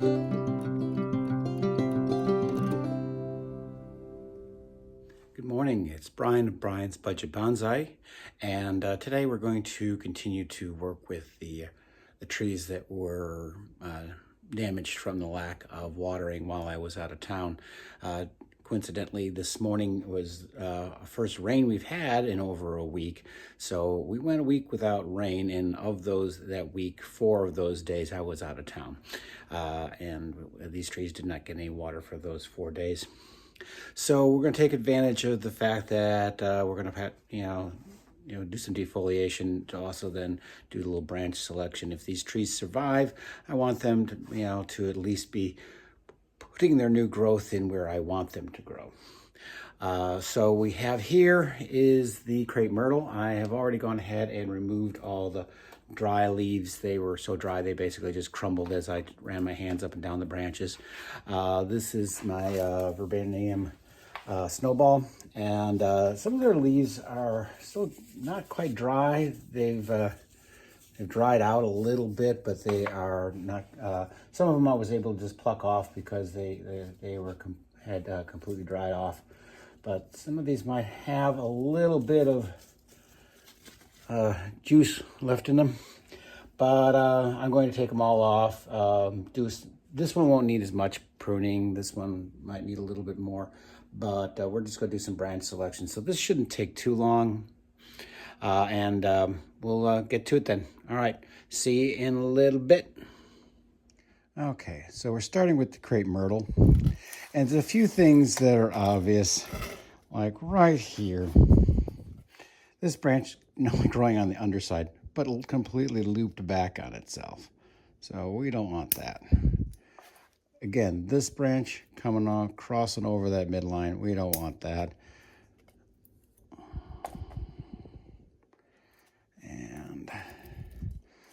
Good morning, it's Brian of Brian's Budget Bonsai, and today we're going to continue to work with the trees that were damaged from the lack of watering while I was out of town. Coincidentally, this morning was first rain we've had in over a week, so we went a week without rain, and of that week, 4 of those days I was out of town, and these trees did not get any water for those 4 days. So we're going to take advantage of the fact that we're going to, do some defoliation to also then do a little branch selection. If these trees survive, I want them to, to at least be putting their new growth in where I want them to grow. So we have here is the Crepe Myrtle. I have already gone ahead and removed all the dry leaves. They were so dry they basically just crumbled as I ran my hands up and down the branches. This is my Viburnum Snowball, and some of their leaves are still not quite dry. They've dried out a little bit, but they are not. Some of them I was able to just pluck off because they had completely dried off. But some of these might have a little bit of juice left in them, but I'm going to take them all off. This one won't need as much pruning. This one might need a little bit more, but we're just going to do some branch selection. So this shouldn't take too long, and we'll get to it then. All right, see you in a little bit. Okay, so we're starting with the Crepe Myrtle, and there's a few things that are obvious, like right here. This branch not only growing on the underside, but completely looped back on itself. So we don't want that. Again, this branch coming on, crossing over that midline, we don't want that. And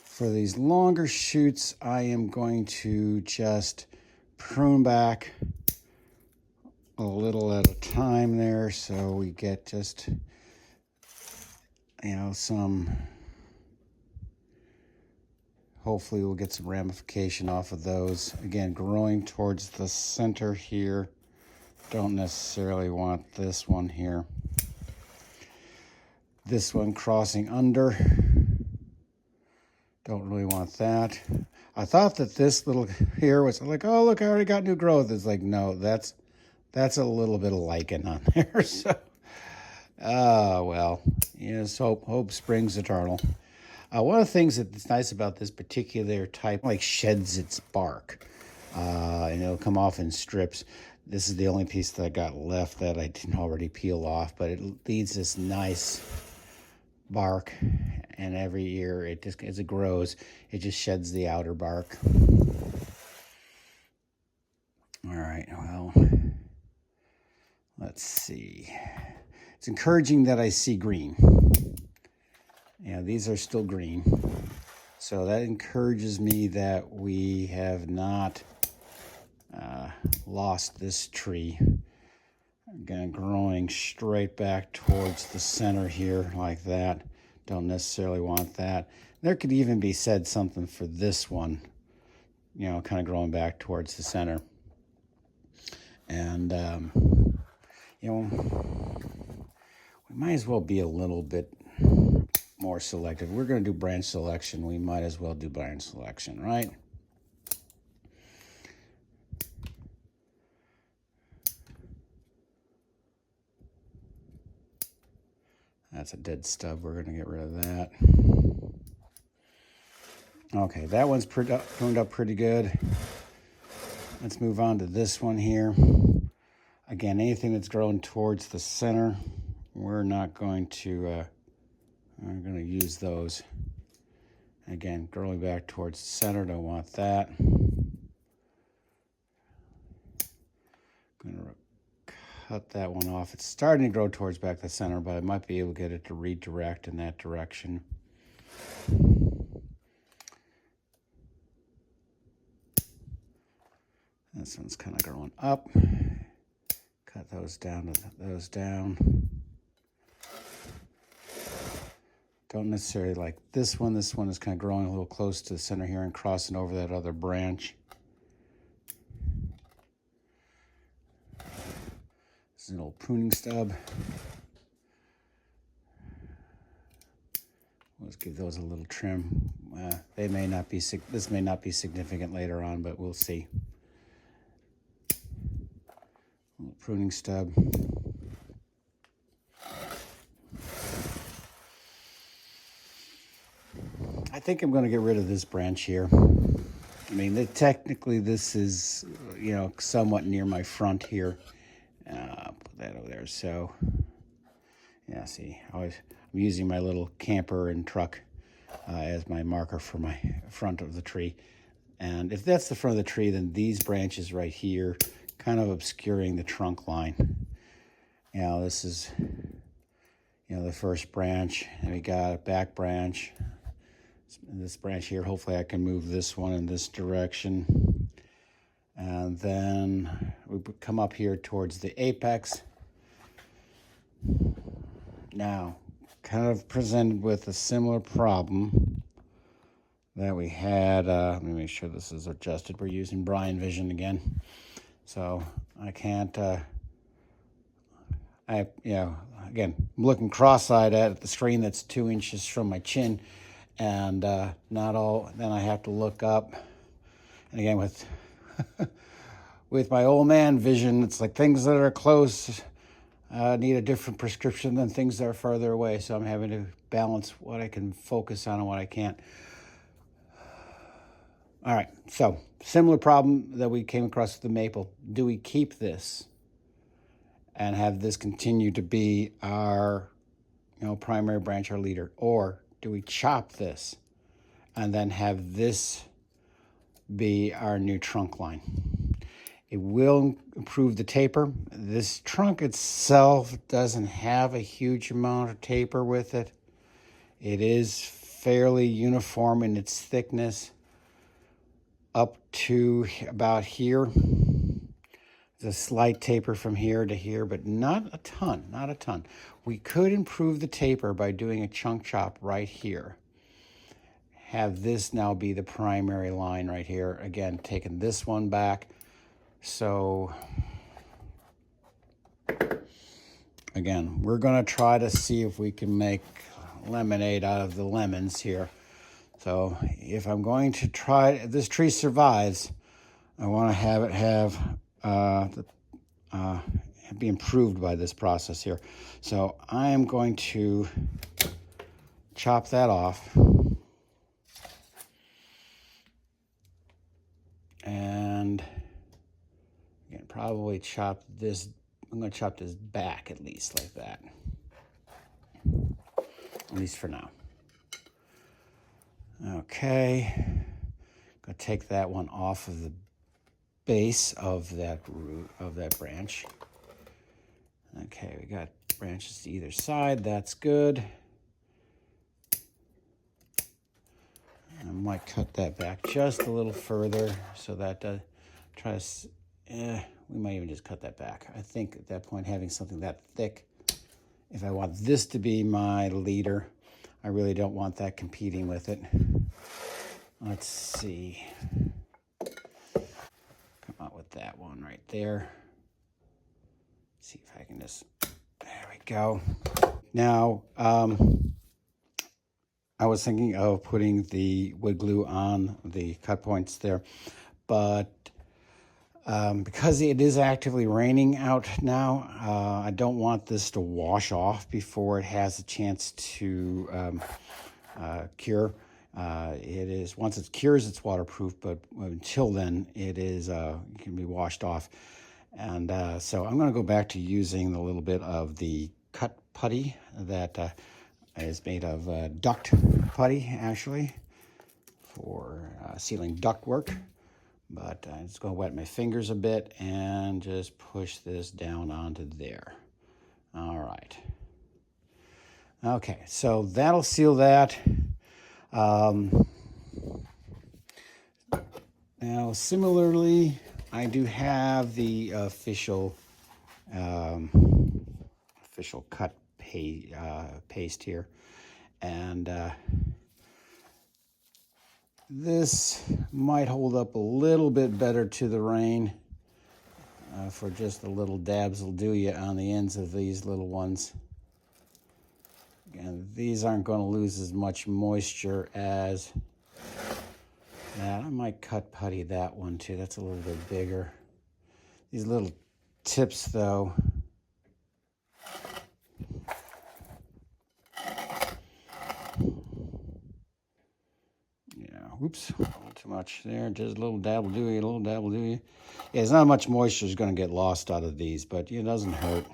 for these longer shoots, I am going to just prune back a little at a time there, so we get just some, hopefully we'll get some ramification off of those. Again, growing towards the center here. Don't necessarily want this one here. This one crossing under. Don't really want that. I thought that this little here was like, oh, look, I already got new growth. It's like, no, that's a little bit of lichen on there. So, well, yes, hope springs eternal. One of the things that's nice about this particular type, like sheds its bark, and it'll come off in strips. This is the only piece that I got left that I didn't already peel off, but it leaves this nice bark, and every year it just, as it grows, it just sheds the outer bark. All right, well, let's see. It's encouraging that I see green. Yeah, these are still green. So that encourages me that we have not lost this tree. Again, growing straight back towards the center here like that. Don't necessarily want that. There could even be said something for this one, kind of growing back towards the center. And, we might as well be a little bit more selective. We're going to do branch selection. We might as well do branch selection, right? That's a dead stub. We're going to get rid of that. Okay, that one's pruned up pretty good. Let's move on to this one here. Again, anything that's growing towards the center, we're not going to, we're going to use those. Again, growing back towards the center, don't want that. Going to cut that one off. It's starting to grow towards back the center, but I might be able to get it to redirect in that direction. This one's kind of growing up. Cut those down to those down. Don't necessarily like this one. This one is kind of growing a little close to the center here and crossing over that other branch. This is an old pruning stub. Let's give those a little trim. They may not be. This may not be significant later on, but we'll see. Little pruning stub. I think I'm going to get rid of this branch here. I mean, technically this is, you know, somewhat near my front here. Put that over there. So, yeah, see, I'm using my little camper and truck as my marker for my front of the tree. And if that's the front of the tree, then these branches right here kind of obscuring the trunk line. You know, this is, you know, the first branch, and we got a back branch. This branch here, hopefully I can move this one in this direction. And then we come up here towards the apex. Now, kind of presented with a similar problem that we had. Let me make sure this is adjusted. We're using Brian Vision again. So I can't, again, I'm looking cross-eyed at the screen that's 2 inches from my chin. And then I have to look up. And again, with with my old man vision, it's like things that are close need a different prescription than things that are further away. So I'm having to balance what I can focus on and what I can't. All right, so similar problem that we came across with the maple. Do we keep this and have this continue to be our, you know, primary branch, our leader, or do we chop this and then have this be our new trunk line? It will improve the taper. This trunk itself doesn't have a huge amount of taper with it. It is fairly uniform in its thickness up to about here. There's a slight taper from here to here, but not a ton. We could improve the taper by doing a chunk chop right here. Have this now be the primary line right here. Again, taking this one back. So, again, we're gonna try to see if we can make lemonade out of the lemons here. So if I'm going to try, if this tree survives, I wanna have it be improved by this process here. So I am going to chop that off. And again, probably chop this, I'm going to chop this back at least like that. At least for now. Okay. Going to take that one off of the base of that root, of that branch. Okay, we got branches to either side. That's good. I might cut that back just a little further so that we might even just cut that back. I think at that point, having something that thick, if I want this to be my leader, I really don't want that competing with it. Let's see. Come out with that one right there. See if I can just, there we go. Now, I was thinking of putting the wood glue on the cut points there, but because it is actively raining out now, I don't want this to wash off before it has a chance to cure. It is, once it cures, it's waterproof, but until then, it is it can be washed off. And so I'm going to go back to using a little bit of the cut putty that is made of duct putty, actually, for sealing duct work. But I'm just going to wet my fingers a bit and just push this down onto there. All right. Okay, so that'll seal that. Now, similarly, I do have the official cut paste here, and this might hold up a little bit better to the rain. for just the little dabs will do you on the ends of these little ones. Again, these aren't going to lose as much moisture as that. I might cut putty that one too. That's a little bit bigger. These little tips though, oops, a little too much there. Just a little dab will do you, a little dab will do you. Yeah, there's not much moisture is going to get lost out of these, but it doesn't hurt.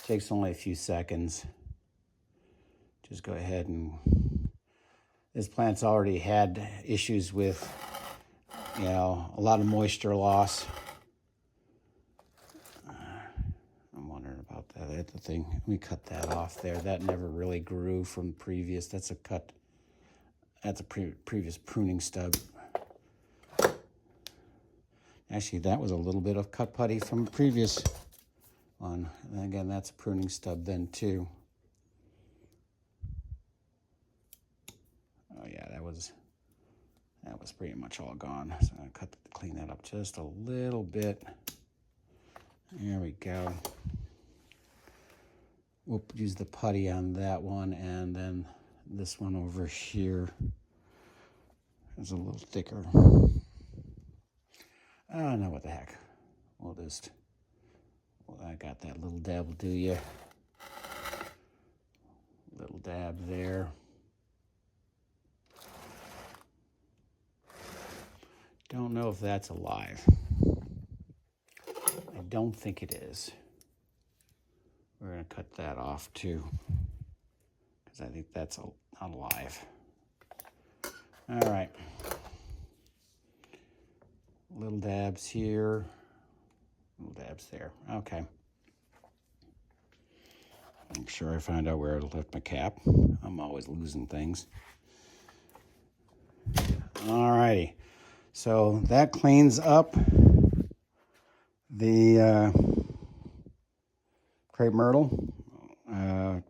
Takes only a few seconds. Just go ahead and... This plant's already had issues with, a lot of moisture loss. I'm wondering about that. That's the thing. Let me cut that off there. That never really grew from previous. That's a cut. That's a previous pruning stub. Actually, that was a little bit of cut putty from a previous one. And again, that's a pruning stub then too. Oh yeah, that was pretty much all gone. So I'm gonna clean that up just a little bit. There we go. We'll use the putty on that one, and then this one over here is a little thicker. I don't know what the heck. Well, I got that little dab will do you. Little dab there. Don't know if that's alive. I don't think it is. We're going to cut that off too, because I think that's not alive. All right. Little dabs here, little dabs there. Okay. Make sure I find out where I left my cap. I'm always losing things. All righty. So that cleans up the Crepe Myrtle.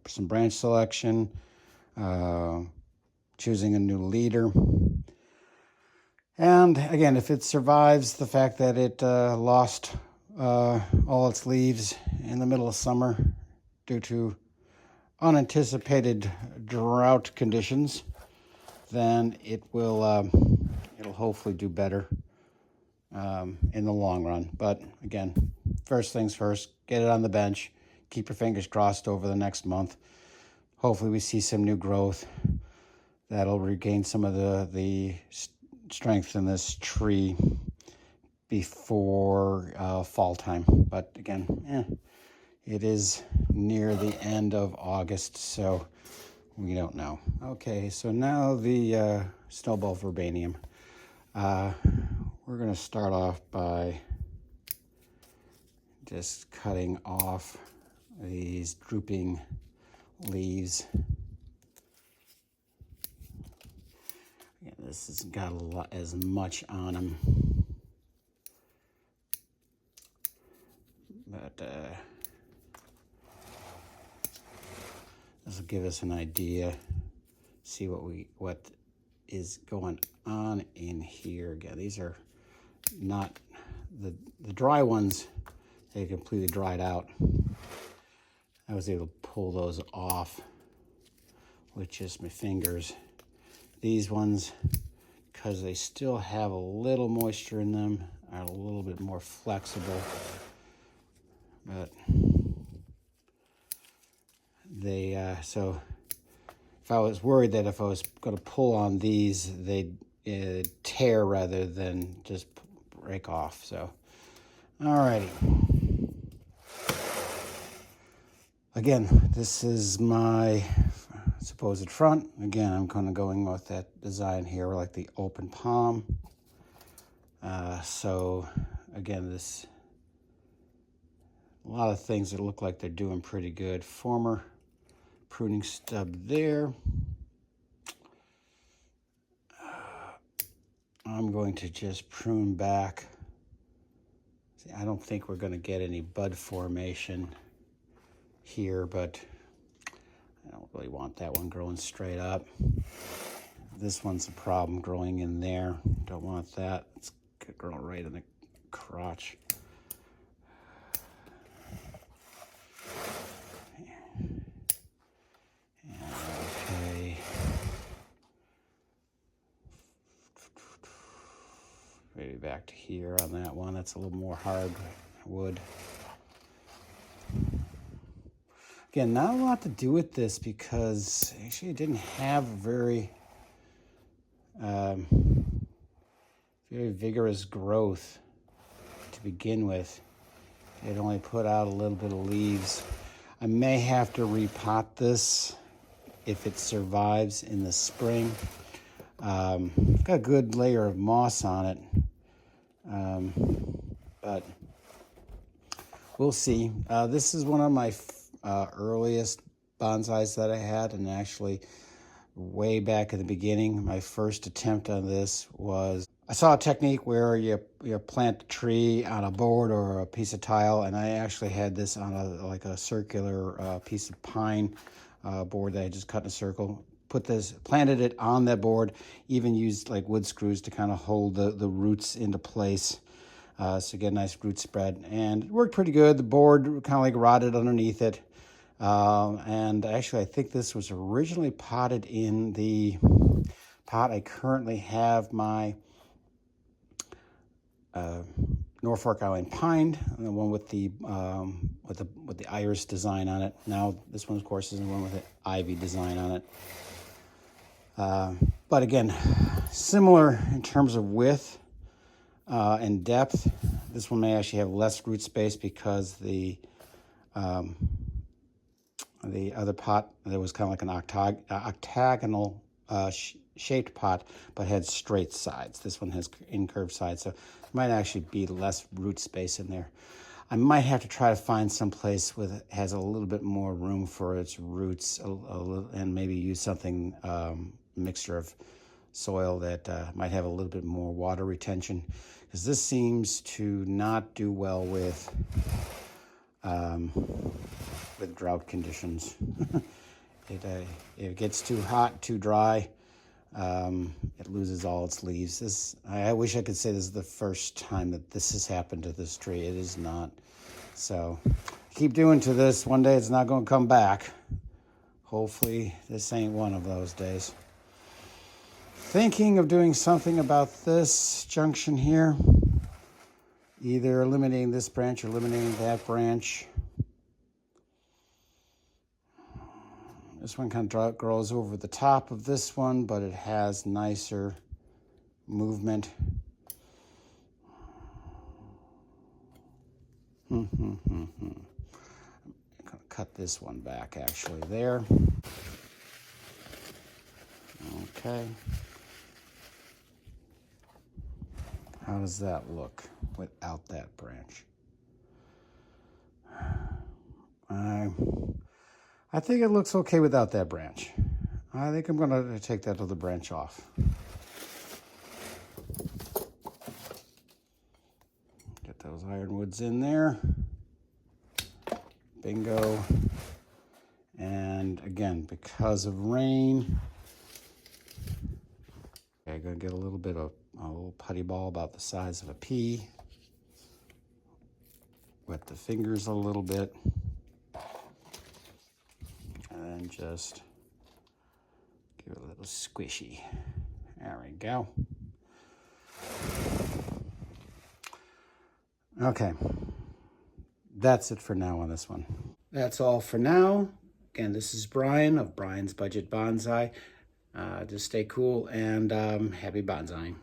Some branch selection, choosing a new leader. And again, if it survives the fact that it lost all its leaves in the middle of summer due to unanticipated drought conditions, then it will it'll hopefully do better in the long run. But again, first things first, get it on the bench. Keep your fingers crossed over the next month. Hopefully we see some new growth that'll regain some of the strength in this tree before fall time. But again, it is near the end of August, so we don't know. Okay, so now the Snowball Viburnum. We're going to start off by just cutting off these drooping leaves. Yeah, this has got a lot as much on them, but this will give us an idea. See what is going on in here. Again, these are not the dry ones. They completely dried out. I was able to pull those off with just my fingers. These ones, because they still have a little moisture in them, are a little bit more flexible. But they, so if I was worried that if I was going to pull on these, they'd tear rather than just break off. So, alrighty. Again, this is my supposed front. Again, I'm kind of going with that design here, like the open palm. So again, a lot of things that look like they're doing pretty good. Former pruning stub there. I'm going to just prune back. See, I don't think we're going to get any bud formation here, but I don't really want that one growing straight up. This one's a problem growing in there. Don't want that. It's growing right in the crotch. back to here on that one. That's a little more hard wood. Again, not a lot to do with this because actually it didn't have very very vigorous growth to begin with. It only put out a little bit of leaves. I may have to repot this if it survives in the spring. Got a good layer of moss on it, but we'll see. This is one of my earliest bonsais that I had, and actually way back in the beginning, my first attempt on this was, I saw a technique where you plant a tree on a board or a piece of tile, and I actually had this on like a circular piece of pine board that I just cut in a circle. Planted it on that board, even used like wood screws to kind of hold the roots into place. So get a nice root spread, and it worked pretty good. The board kind of like rotted underneath it. And actually, I think this was originally potted in the pot I currently have my Norfolk Island pine, the one with the iris design on it. Now this one, of course, is the one with the ivy design on it. But again, similar in terms of width and depth. This one may actually have less root space because the other pot, there was kind of like an octagonal shaped pot, but had straight sides. This one has incurved sides, so there might actually be less root space in there. I might have to try to find some place has a little bit more room for its roots, and maybe use something, mixture of soil that might have a little bit more water retention, because this seems to not do well with drought conditions. If it gets too hot, too dry, it loses all its leaves. I wish I could say this is the first time that this has happened to this tree. It is not. So keep doing to this. One day it's not going to come back. Hopefully this ain't one of those days. Thinking of doing something about this junction here. Either eliminating this branch or eliminating that branch. This one kind of grows over the top of this one, but it has nicer movement. I'm going to cut this one back actually there. Okay. How does that look without that branch? I think it looks okay without that branch. I think I'm going to take that other branch off. Get those ironwoods in there. Bingo. And again, because of rain, I'm going to get a little bit of a little putty ball about the size of a pea. Wet the fingers a little bit. And just give it a little squishy. There we go. Okay. That's it for now on this one. That's all for now. Again, this is Brian of Brian's Budget Bonsai. Just stay cool and happy bonsaiing.